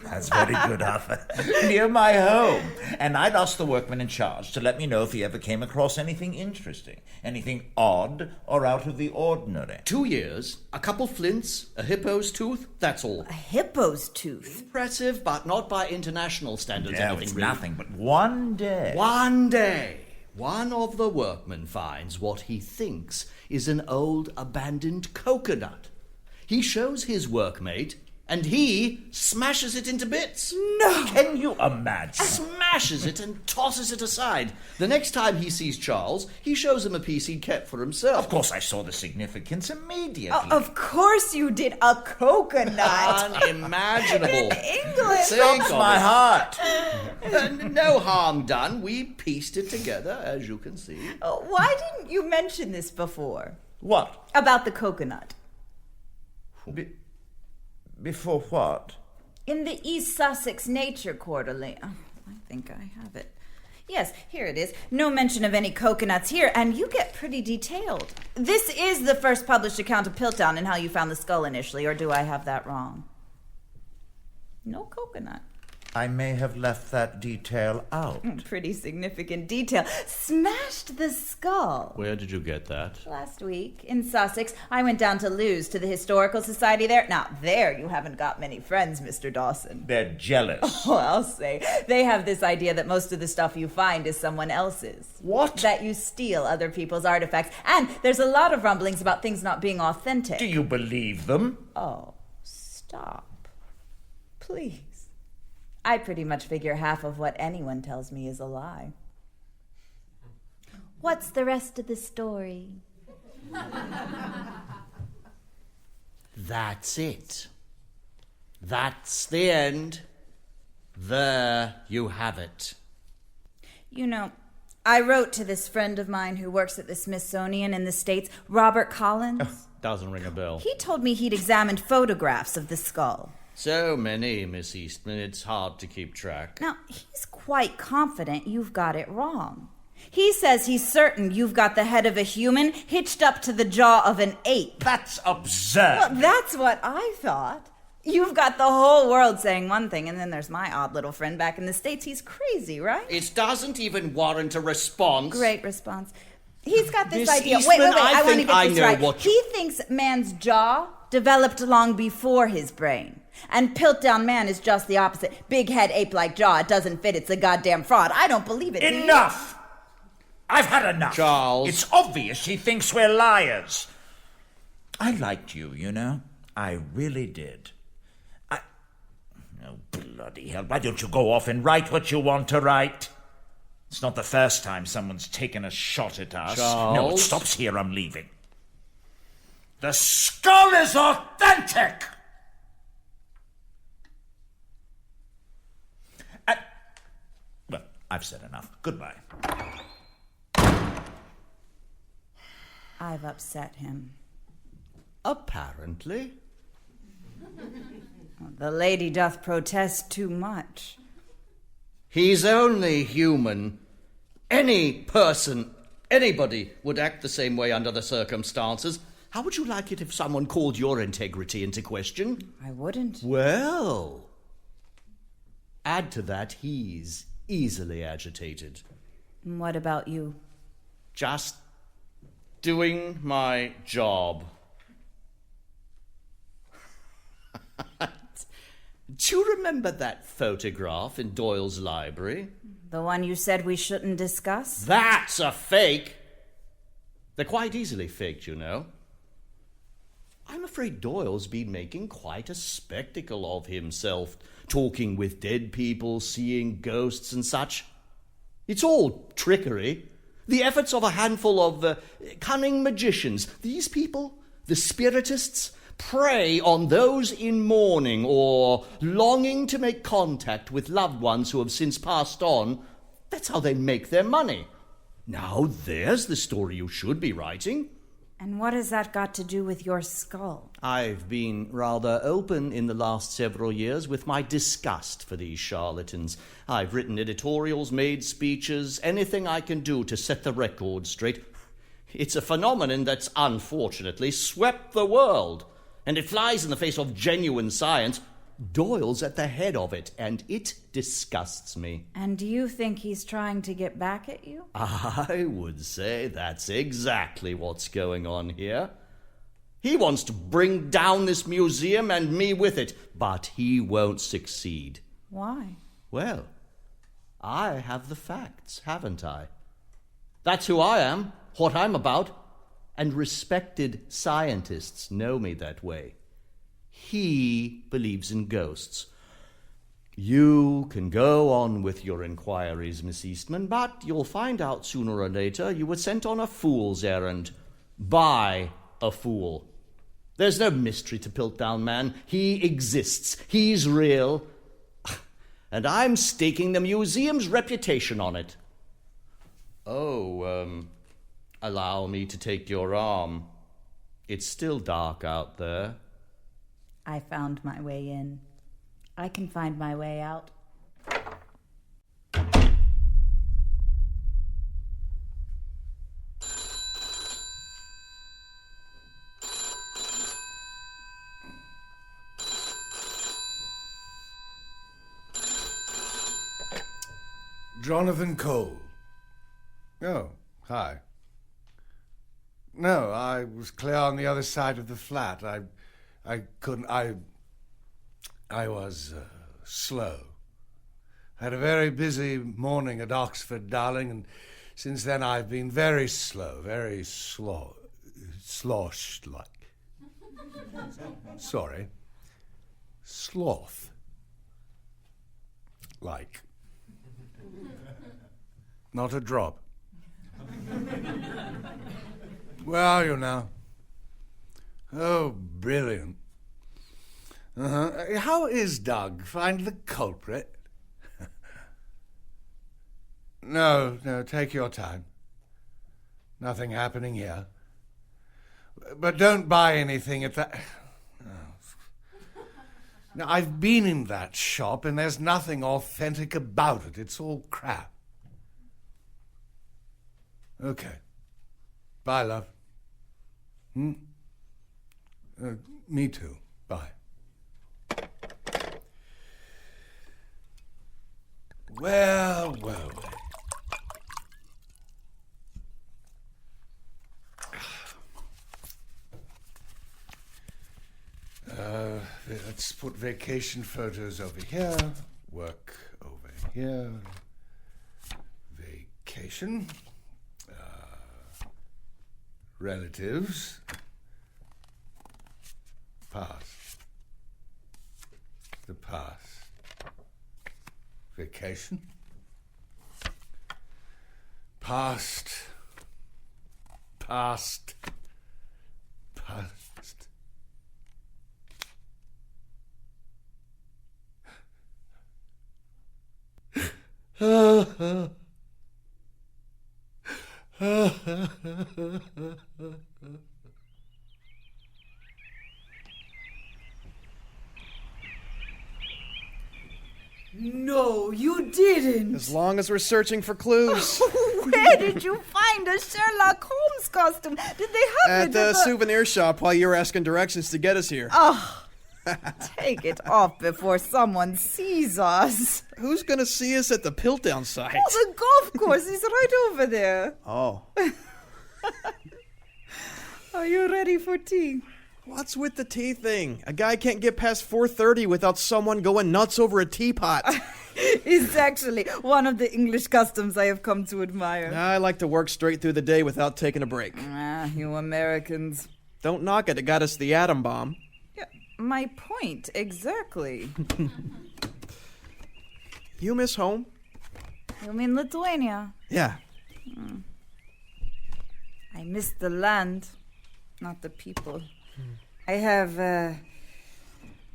that's very good, Arthur. Near my home. And I'd asked the workman in charge to let me know if he ever came across anything interesting, anything odd or out of the ordinary. 2 years, a couple flints, a hippo's tooth, that's all. A hippo's tooth? Impressive, but not by international standards. No, it's nothing, but one day. One day, one of the workmen finds what he thinks is an old abandoned coconut. He shows his workmate, and he smashes it into bits. No! Can you imagine? Smashes it and tosses it aside. The next time he sees Charles, he shows him a piece he'd kept for himself. Of course I saw the significance immediately. Oh, of course you did. A coconut. Unimaginable. In English. Stops my heart. No harm done. We pieced it together, as you can see. Why didn't you mention this before? What? About the coconut. Before what? In the East Sussex Nature Quarterly. Oh, I think I have it. Yes, here it is. No mention of any coconuts here, and you get pretty detailed. This is the first published account of Piltdown and how you found the skull initially, or do I have that wrong? No coconut. I may have left that detail out. Pretty significant detail. Smashed the skull. Where did you get that? Last week, in Sussex, I went down to Lewes to the Historical Society there. Now, there you haven't got many friends, Mr. Dawson. They're jealous. Oh, I'll say. They have this idea that most of the stuff you find is someone else's. What? That you steal other people's artifacts. And there's a lot of rumblings about things not being authentic. Do you believe them? Oh, stop. Please. I pretty much figure half of what anyone tells me is a lie. What's the rest of the story? That's it. That's the end. There you have it. You know, I wrote to this friend of mine who works at the Smithsonian in the States, Robert Collins. Doesn't ring a bell. He told me he'd examined photographs of the skull. So many, Miss Eastman, it's hard to keep track. Now, he's quite confident you've got it wrong. He says he's certain you've got the head of a human hitched up to the jaw of an ape. That's absurd. Well, that's what I thought. You've got the whole world saying one thing, and then there's my odd little friend back in the States. He's crazy, right? It doesn't even warrant a response. Great response. He's got this Miss idea. Eastman, Wait, I want to think get I this know right. what He thinks man's jaw developed long before his brain. And Piltdown Man is just the opposite. Big head, ape-like jaw. It doesn't fit. It's a goddamn fraud. I don't believe it. do you? Enough! I've had enough. Charles. It's obvious he thinks we're liars. I liked you, you know. I really did. Oh, bloody hell. Why don't you go off and write what you want to write? It's not the first time someone's taken a shot at us. Charles? No, it stops here. I'm leaving. The skull is authentic! Well, I've said enough. Goodbye. I've upset him. Apparently. The lady doth protest too much. He's only human. Any person, anybody, would act the same way under the circumstances. How would you like it if someone called your integrity into question? I wouldn't. Well, add to that, he's easily agitated. What about you? Just doing my job. Do you remember that photograph in Doyle's library? The one you said we shouldn't discuss? That's a fake! They're quite easily faked, you know. I'm afraid Doyle's been making quite a spectacle of himself, talking with dead people, seeing ghosts and such. It's all trickery. The efforts of a handful of cunning magicians. These people, the spiritists, prey on those in mourning or longing to make contact with loved ones who have since passed on. That's how they make their money. Now there's the story you should be writing. And what has that got to do with your skull? I've been rather open in the last several years with my disgust for these charlatans. I've written editorials, made speeches, anything I can do to set the record straight. It's a phenomenon that's unfortunately swept the world, and it flies in the face of genuine science. Doyle's at the head of it, and it disgusts me. And do you think he's trying to get back at you? I would say that's exactly what's going on here. He wants to bring down this museum and me with it, but he won't succeed. Why? Well, I have the facts, haven't I? That's who I am, what I'm about, and respected scientists know me that way. He believes in ghosts. You can go on with your inquiries, Miss Eastman, but you'll find out sooner or later you were sent on a fool's errand. By a fool. There's no mystery to Piltdown Man. He exists. He's real. And I'm staking the museum's reputation on it. Allow me to take your arm. It's still dark out there. I found my way in. I can find my way out. Jonathan Cole. Oh, hi. No, I was clear on the other side of the flat. I couldn't... I was slow. Had a very busy morning at Oxford, darling, and since then I've been very slow, very sloshed-like. Sorry. Sloth-like. Not a drop. Where are you now? Oh, brilliant. How is Doug? Find the culprit? No, take your time. Nothing happening here. But don't buy anything at that... Now, I've been in that shop, and there's nothing authentic about it. It's all crap. Okay. Bye, love. Me too. Bye. Well. Let's put vacation photos over here. Work over here. Vacation. Relatives. Past. The past. Vacation. Past. No, you didn't. As long as we're searching for clues. Where did you find a Sherlock Holmes costume? Did they have it At the souvenir shop while you were asking directions to get us here. Oh, take it off before someone sees us. Who's going to see us at the Piltdown site? Oh, the golf course is right over there. Oh. Are you ready for tea? What's with the tea thing? A guy can't get past 4:30 without someone going nuts over a teapot. It's actually one of the English customs I have come to admire. I like to work straight through the day without taking a break. You Americans. Don't knock it. It got us the atom bomb. Yeah, my point, exactly. You miss home? You mean Lithuania? Yeah. I miss the land, not the people. I have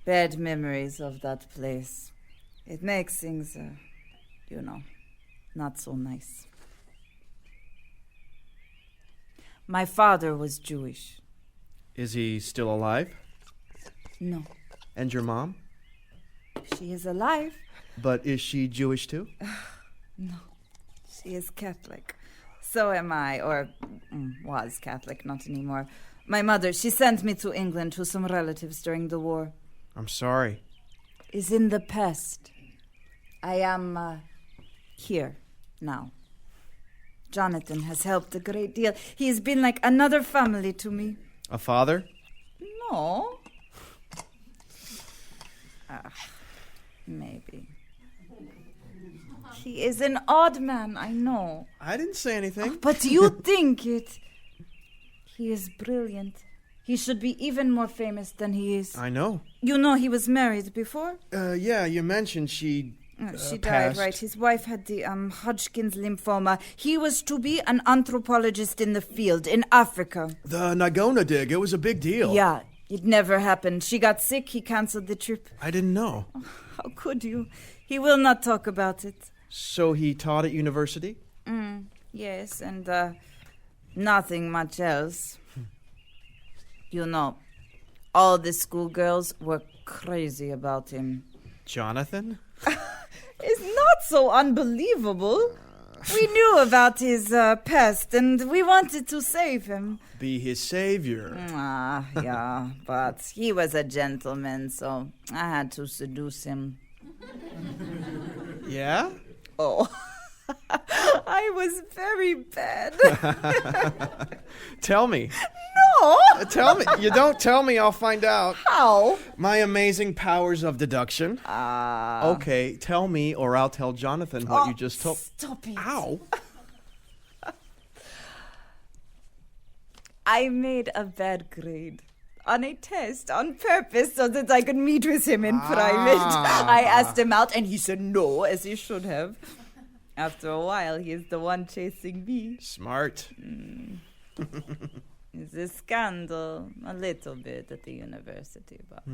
bad memories of that place. It makes things, not so nice. My father was Jewish. Is he still alive? No. And your mom? She is alive. But is she Jewish too? No. She is Catholic. So am I, or was Catholic, not anymore. My mother, she sent me to England to some relatives during the war. I'm sorry. Is in the past. I am here now. Jonathan has helped a great deal. He has been like another family to me. A father? No. Maybe. He is an odd man, I know. I didn't say anything. But you think it. He is brilliant. He should be even more famous than he is. I know. You know he was married before? Yeah, you mentioned she died, passed. right. His wife had the Hodgkin's lymphoma. He was to be an anthropologist in the field, in Africa. The Nagona dig, it was a big deal. Yeah, it never happened. She got sick, he cancelled the trip. I didn't know. Oh, how could you? He will not talk about it. So he taught at university? Yes, and nothing much else. You know, all the schoolgirls were crazy about him. Jonathan? It's not so unbelievable. We knew about his past, and we wanted to save him. Be his savior. Yeah, but he was a gentleman, so I had to seduce him. Yeah? Oh, I was very bad. Tell me. No! Tell me. You don't tell me, I'll find out. How? My amazing powers of deduction. Okay, tell me or I'll tell Jonathan what you just told. Stop it. Ow. I made a bad grade on a test on purpose so that I could meet with him in private. I asked him out and he said no, as he should have. After a while, he is the one chasing me. Smart. It's a scandal, a little bit at the university, but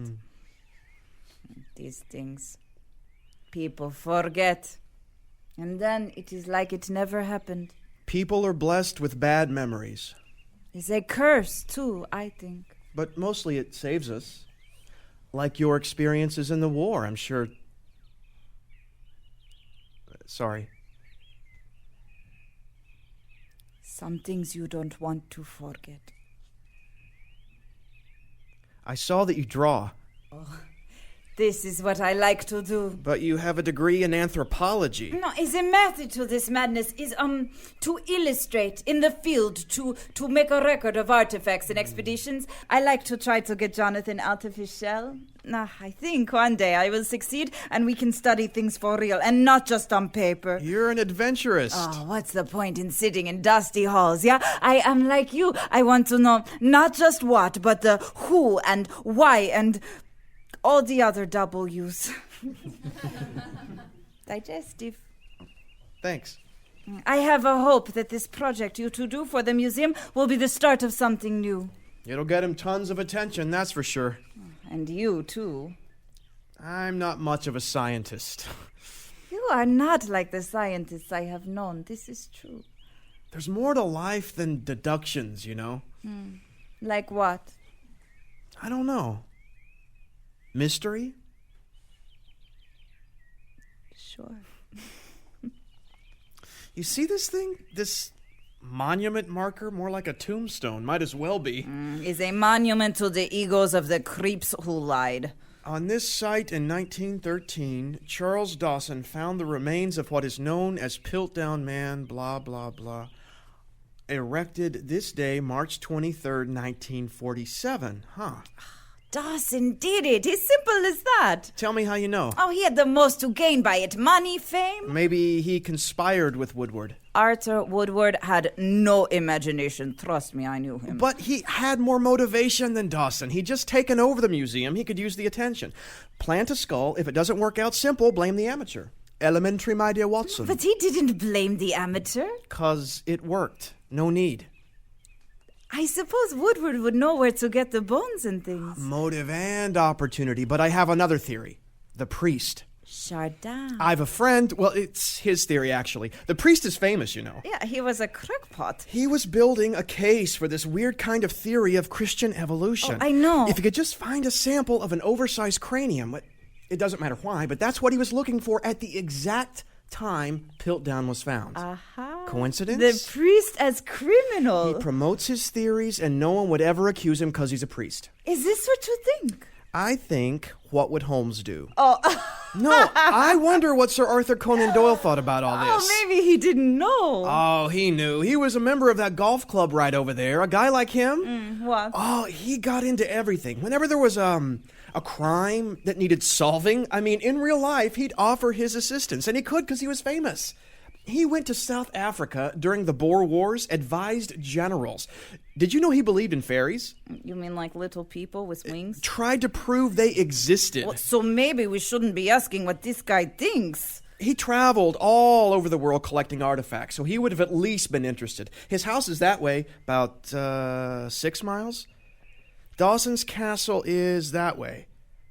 these things, people forget. And then it is like it never happened. People are blessed with bad memories. It's a curse, too, I think. But mostly it saves us. Like your experiences in the war, I'm sure. Sorry. Some things you don't want to forget. I saw that you draw. Oh, this is what I like to do. But you have a degree in anthropology. No, is a method to this madness is to illustrate in the field, to make a record of artifacts and expeditions. I like to try to get Jonathan out of his shell. I think one day I will succeed and we can study things for real and not just on paper. You're an adventurist. Oh, what's the point in sitting in dusty halls, yeah? I am like you. I want to know not just what, but the who and why and all the other W's. Digestive. Thanks. I have a hope that this project you two do for the museum will be the start of something new. It'll get him tons of attention, that's for sure. And you, too. I'm not much of a scientist. You are not like the scientists I have known. This is true. There's more to life than deductions, you know? Like what? I don't know. Mystery? Sure. You see this thing? This monument marker? More like a tombstone. Might as well be. Is a monument to the egos of the creeps who lied. On this site in 1913, Charles Dawson found the remains of what is known as Piltdown Man, blah, blah, blah, erected this day, March 23rd, 1947. Huh. Dawson did it. It's simple as that. Tell me how you know. Oh, he had the most to gain by it. Money, fame. Maybe he conspired with Woodward. Arthur Woodward had no imagination. Trust me, I knew him. But he had more motivation than Dawson. He'd just taken over the museum. He could use the attention. Plant a skull. If it doesn't work out simple, blame the amateur. Elementary, my dear Watson. But he didn't blame the amateur. 'Cause it worked. No need. I suppose Woodward would know where to get the bones and things. Motive and opportunity. But I have another theory. The priest. Chardin. I've a friend. Well, it's his theory, actually. The priest is famous, you know. Yeah, he was a crackpot. He was building a case for this weird kind of theory of Christian evolution. Oh, I know. If he could just find a sample of an oversized cranium, it doesn't matter why, but that's what he was looking for at the exact time Piltdown was found. Aha. Coincidence? The priest as criminal. He promotes his theories and no one would ever accuse him because he's a priest. Is this what you think? I think, what would Holmes do? Oh. No, I wonder what Sir Arthur Conan Doyle thought about all this. Oh, maybe he didn't know. Oh, he knew. He was a member of that golf club right over there. A guy like him. What? Oh, he got into everything. Whenever there was a crime that needed solving, I mean, in real life, he'd offer his assistance. And he could because he was famous. He went to South Africa during the Boer Wars, advised generals. Did you know he believed in fairies? You mean like little people with wings? Tried to prove they existed. Well, so maybe we shouldn't be asking what this guy thinks. He traveled all over the world collecting artifacts, so he would have at least been interested. His house is that way, about 6 miles. Dawson's castle is that way.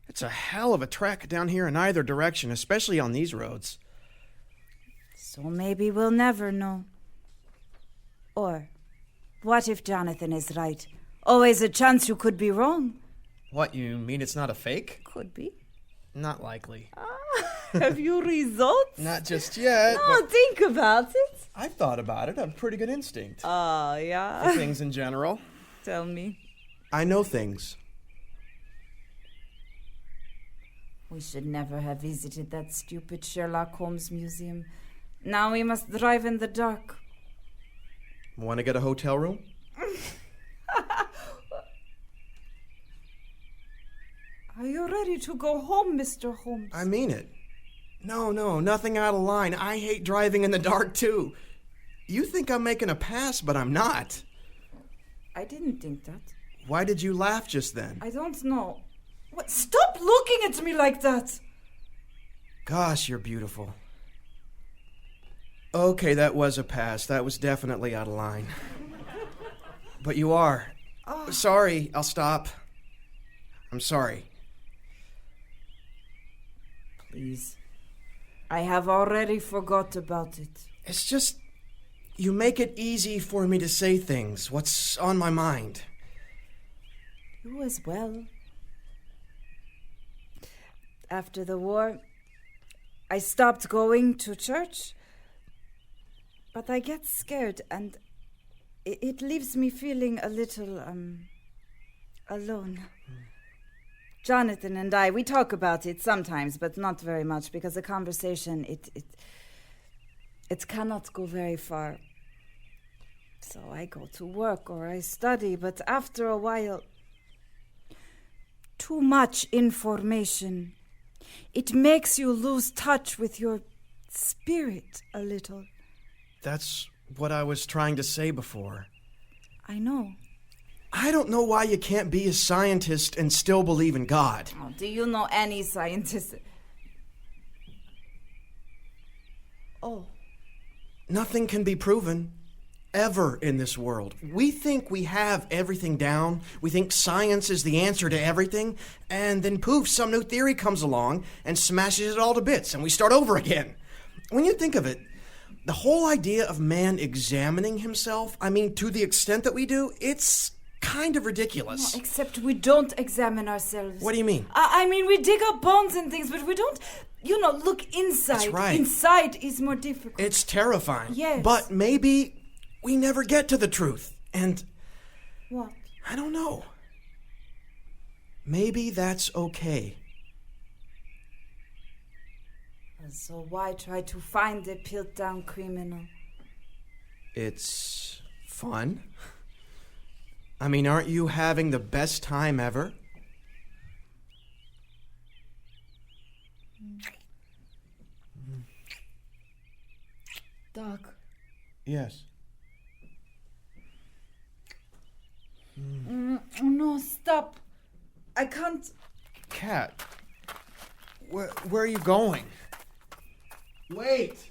It's a hell of a trek down here in either direction, especially on these roads. So maybe we'll never know. Or, what if Jonathan is right? Always a chance you could be wrong. What, you mean it's not a fake? Could be. Not likely. Have you results? Not just yet. No, think about it. I've thought about it. I have a pretty good instinct. Oh, yeah? For things in general. Tell me. I know things. We should never have visited that stupid Sherlock Holmes museum. Now we must drive in the dark. Want to get a hotel room? Are you ready to go home, Mr. Holmes? I mean it. No, nothing out of line. I hate driving in the dark, too. You think I'm making a pass, but I'm not. I didn't think that. Why did you laugh just then? I don't know. What? Stop looking at me like that! Gosh, you're beautiful. Okay, that was a pass. That was definitely out of line. But you are. Sorry, I'll stop. I'm sorry. Please. I have already forgot about it. It's just, you make it easy for me to say things, what's on my mind. You as well. After the war, I stopped going to church. But I get scared, and it leaves me feeling a little, alone. Jonathan and I, we talk about it sometimes, but not very much, because the conversation, it cannot go very far. So I go to work or I study, but after a while, too much information. It makes you lose touch with your spirit a little. That's what I was trying to say before. I know. I don't know why you can't be a scientist and still believe in God. Oh, do you know any scientist? Oh. Nothing can be proven, ever, in this world. We think we have everything down. We think science is the answer to everything. And then poof, some new theory comes along and smashes it all to bits, and we start over again. When you think of it, the whole idea of man examining himself, I mean, to the extent that we do, it's kind of ridiculous. No, except we don't examine ourselves. What do you mean? I mean, we dig up bones and things, but we don't, look inside. That's right. Inside is more difficult. It's terrifying. Yes. But maybe we never get to the truth. And What? I don't know. Maybe that's okay. So why try to find the Piltdown criminal? It's fun. I mean, aren't you having the best time ever? Doc. Yes. No, stop. I can't. Cat, where are you going? Wait!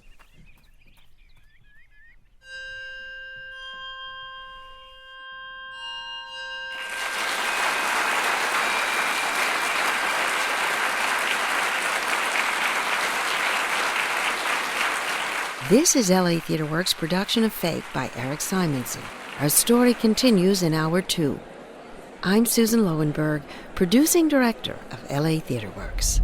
This is LA Theatre Works' production of Fake by Eric Simonson. Our story continues in Hour 2. I'm Susan Loewenberg, producing director of LA Theatre Works.